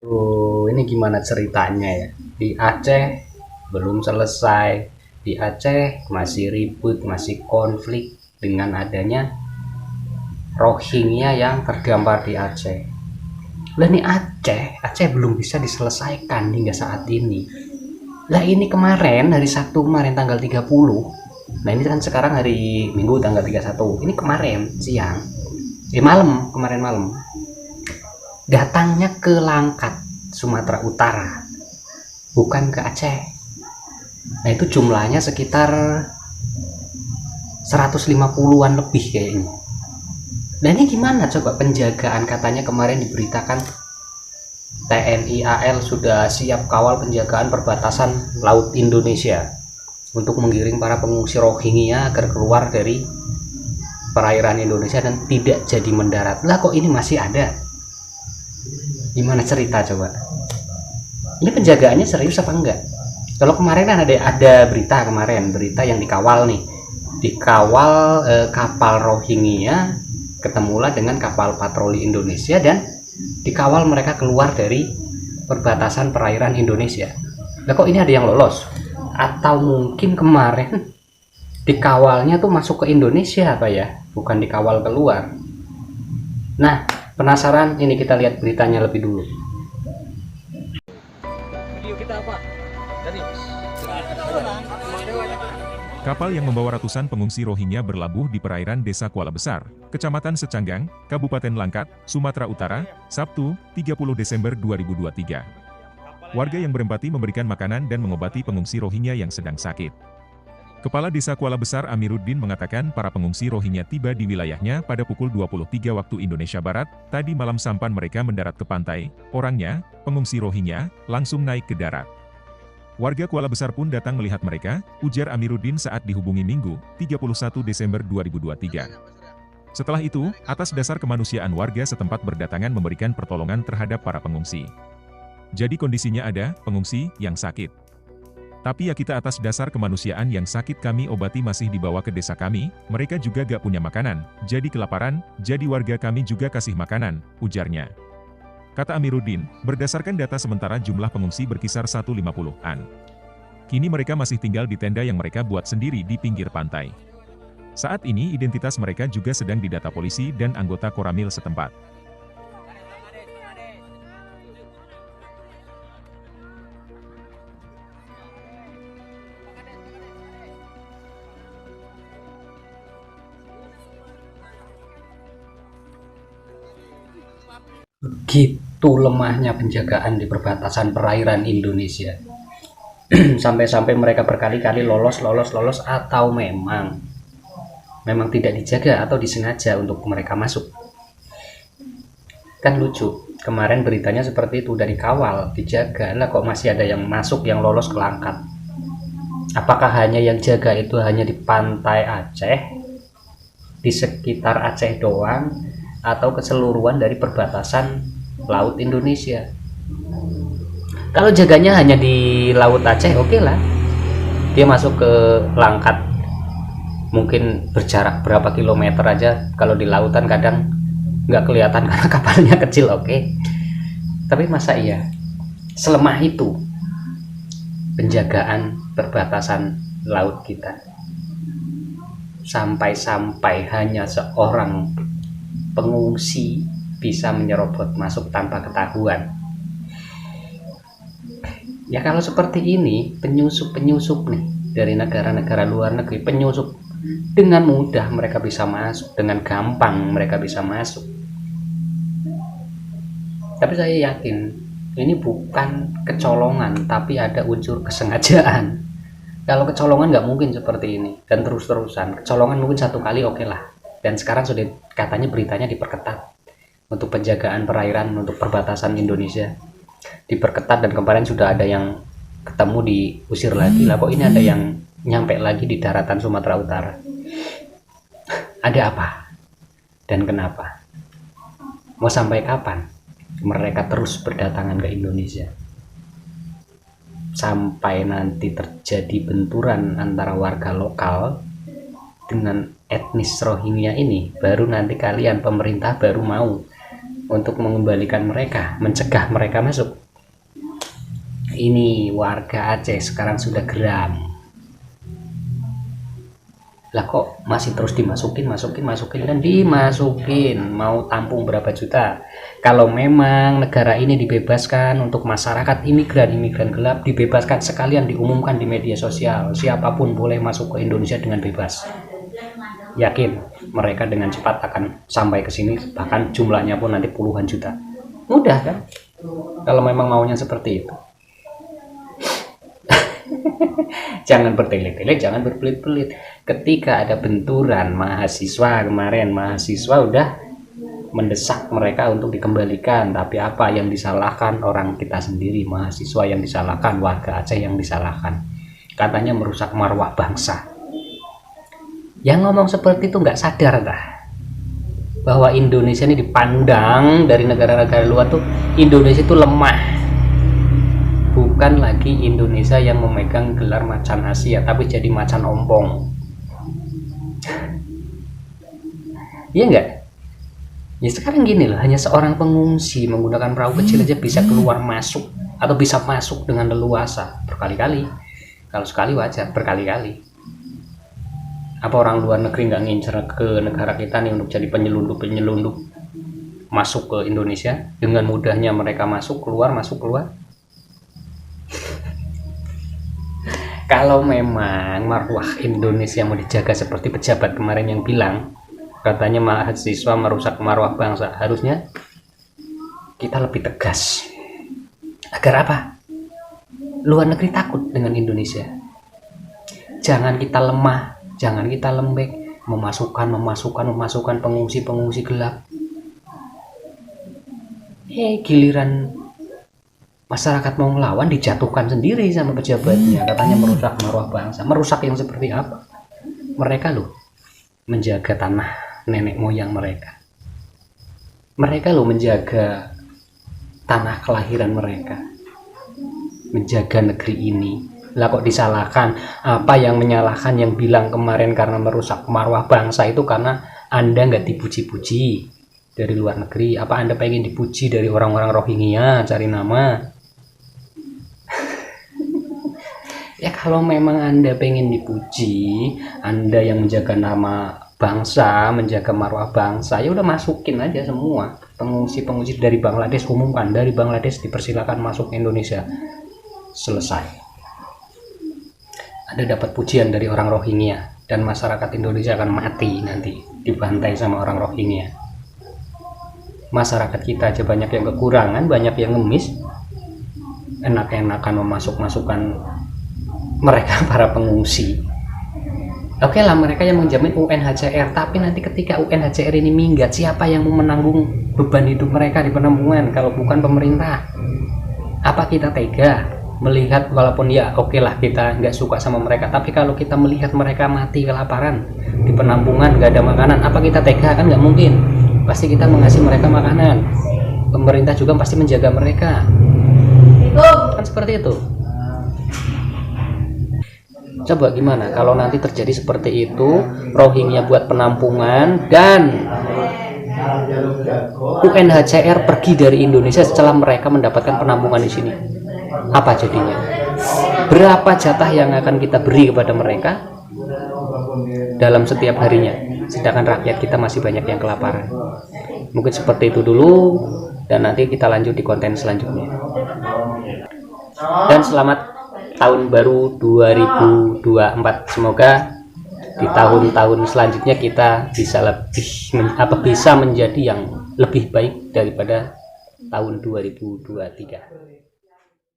Oh, ini gimana ceritanya ya? Di Aceh belum selesai. Di Aceh masih ribut, masih konflik dengan adanya Rohingya yang terdampar di Aceh. Lah ini Aceh belum bisa diselesaikan hingga saat ini. Lah ini kemarin hari Sabtu kemarin tanggal 30. Nah ini kan sekarang hari Minggu tanggal 31. Ini kemarin siang. Malam, kemarin malam. Datangnya ke Langkat, Sumatera Utara, bukan ke Aceh. Nah itu jumlahnya sekitar 150-an lebih kayaknya. Nah ini gimana coba penjagaan, katanya kemarin diberitakan TNI AL sudah siap kawal penjagaan perbatasan Laut Indonesia untuk menggiring para pengungsi Rohingya agar keluar dari perairan Indonesia dan tidak jadi mendarat. Lah kok ini masih ada? Gimana cerita coba? Ini penjagaannya serius apa enggak? Kalau kemarin kan ada berita yang dikawal nih, dikawal kapal Rohingya ketemulah dengan kapal patroli Indonesia dan dikawal mereka keluar dari perbatasan perairan Indonesia. Lah kok ini ada yang lolos? Atau mungkin kemarin dikawalnya tuh masuk ke Indonesia apa ya, bukan dikawal keluar. Nah penasaran, ini kita lihat beritanya lebih dulu. Kapal yang membawa ratusan pengungsi Rohingya berlabuh di perairan Desa Kuala Besar, Kecamatan Secanggang, Kabupaten Langkat, Sumatera Utara, Sabtu, 30 Desember 2023. Warga yang berempati memberikan makanan dan mengobati pengungsi Rohingya yang sedang sakit. Kepala Desa Kuala Besar Amiruddin mengatakan para pengungsi Rohingya tiba di wilayahnya pada pukul 23 waktu Indonesia Barat. Tadi malam sampan mereka mendarat ke pantai, orangnya, pengungsi Rohingya, langsung naik ke darat. Warga Kuala Besar pun datang melihat mereka, ujar Amiruddin saat dihubungi Minggu, 31 Desember 2023. Setelah itu, atas dasar kemanusiaan warga setempat berdatangan memberikan pertolongan terhadap para pengungsi. Jadi kondisinya ada, pengungsi, yang sakit. Tapi ya kita atas dasar kemanusiaan yang sakit kami obati masih dibawa ke desa kami, mereka juga gak punya makanan, jadi kelaparan, jadi warga kami juga kasih makanan, ujarnya. Kata Amiruddin, berdasarkan data sementara jumlah pengungsi berkisar 150-an. Kini mereka masih tinggal di tenda yang mereka buat sendiri di pinggir pantai. Saat ini identitas mereka juga sedang didata polisi dan anggota Koramil setempat. Begitu lemahnya penjagaan di perbatasan perairan Indonesia. Sampai-sampai mereka berkali-kali lolos atau memang tidak dijaga atau disengaja untuk mereka masuk. Kan lucu, kemarin beritanya seperti itu, dari kawal, dijaga, lah kok masih ada yang masuk, yang lolos ke Langkat. Apakah hanya yang jaga itu hanya di pantai Aceh, di sekitar Aceh doang, atau keseluruhan dari perbatasan Laut Indonesia? Kalau jaganya hanya di Laut Aceh, oke lah, dia masuk ke Langkat, mungkin berjarak berapa kilometer aja. Kalau di lautan kadang nggak kelihatan karena kapalnya kecil, oke. Tapi masa iya selemah itu penjagaan perbatasan laut kita, sampai-sampai hanya seorang pengungsi bisa menyerobot masuk tanpa ketahuan. Ya kalau seperti ini, penyusup nih dari negara-negara luar negeri, penyusup, dengan mudah mereka bisa masuk, dengan gampang mereka bisa masuk. Tapi saya yakin ini bukan kecolongan, tapi ada unsur kesengajaan. Kalau kecolongan nggak mungkin seperti ini dan terus-terusan. Kecolongan mungkin satu kali, oke lah. Dan sekarang sudah katanya beritanya diperketat untuk penjagaan perairan, untuk perbatasan Indonesia diperketat, dan kemarin sudah ada yang ketemu diusir lagi. Lah kok ini ada yang nyampe lagi di daratan Sumatera Utara? Ada apa dan kenapa? Mau sampai kapan mereka terus berdatangan ke Indonesia? Sampai nanti terjadi benturan antara warga lokal dengan etnis Rohingya ini, baru nanti kalian pemerintah baru mau untuk mengembalikan mereka, mencegah mereka masuk. Ini warga Aceh sekarang sudah geram. Lah kok masih terus dimasukin dan dimasukin, mau tampung berapa juta. Kalau memang negara ini dibebaskan untuk masyarakat imigran gelap, dibebaskan sekalian, diumumkan di media sosial, siapapun boleh masuk ke Indonesia dengan bebas. Yakin mereka dengan cepat akan sampai ke sini, bahkan jumlahnya pun nanti puluhan juta. Mudah kan kalau memang maunya seperti itu. Jangan bertele-tele, jangan berbelit-belit. Ketika ada benturan mahasiswa kemarin, mahasiswa udah mendesak mereka untuk dikembalikan, tapi apa yang disalahkan? Orang kita sendiri, mahasiswa yang disalahkan, warga Aceh yang disalahkan. Katanya merusak marwah bangsa. Yang ngomong seperti itu nggak sadar dah bahwa Indonesia ini dipandang dari negara-negara luar tuh, Indonesia itu lemah. Bukan lagi Indonesia yang memegang gelar macan Asia, tapi jadi macan ompong. Iya enggak? Ya sekarang gini loh, hanya seorang pengungsi menggunakan perahu kecil aja bisa keluar masuk, atau bisa masuk dengan leluasa berkali-kali. Kalau sekali wajar, berkali-kali. Apa orang luar negeri nggak ngincer ke negara kita nih untuk jadi penyelundup masuk ke Indonesia? Dengan mudahnya mereka masuk keluar. Kalau memang marwah Indonesia mau dijaga seperti pejabat kemarin yang bilang katanya mahasiswa merusak marwah bangsa, harusnya kita lebih tegas. Agar apa? Luar negeri takut dengan Indonesia. Jangan kita lemah, jangan kita lembek, memasukkan pengungsi gelap. Giliran masyarakat mau ngelawan dijatuhkan sendiri sama pejabatnya, katanya merusak marwah bangsa. Merusak yang seperti apa? Mereka loh menjaga tanah nenek moyang mereka. Mereka loh menjaga tanah kelahiran mereka, menjaga negeri ini. Lah kok disalahkan? Apa yang menyalahkan yang bilang kemarin karena merusak marwah bangsa itu karena Anda nggak dipuji-puji dari luar negeri? Apa Anda pengen dipuji dari orang-orang Rohingya cari nama? Ya kalau memang Anda pengen dipuji, Anda yang menjaga nama bangsa, menjaga marwah bangsa, ya udah masukin aja semua pengungsi dari Bangladesh, umumkan dari Bangladesh dipersilakan masuk ke Indonesia. Selesai. Anda dapat pujian dari orang Rohingya dan masyarakat Indonesia akan mati nanti dibantai sama orang Rohingya. Masyarakat kita aja banyak yang kekurangan, banyak yang ngemis, enak-enakan memasukkan mereka para pengungsi. Oke lah, mereka yang menjamin UNHCR, tapi nanti ketika UNHCR ini minggat, siapa yang mau menanggung beban hidup mereka di penampungan kalau bukan pemerintah? Apa kita tega melihat, walaupun ya oke lah kita nggak suka sama mereka, tapi kalau kita melihat mereka mati kelaparan di penampungan, nggak ada makanan, apa kita tega? Kan nggak mungkin. Pasti kita mengasih mereka makanan, pemerintah juga pasti menjaga mereka, kan seperti itu. Coba gimana kalau nanti terjadi seperti itu, Rohingya buat penampungan dan UNHCR pergi dari Indonesia setelah mereka mendapatkan penampungan di sini? Apa jadinya? Berapa jatah yang akan kita beri kepada mereka dalam setiap harinya, sedangkan rakyat kita masih banyak yang kelaparan? Mungkin seperti itu dulu, dan nanti kita lanjut di konten selanjutnya. Dan selamat tahun baru 2024. Semoga di tahun-tahun selanjutnya kita bisa bisa menjadi yang lebih baik daripada tahun 2023.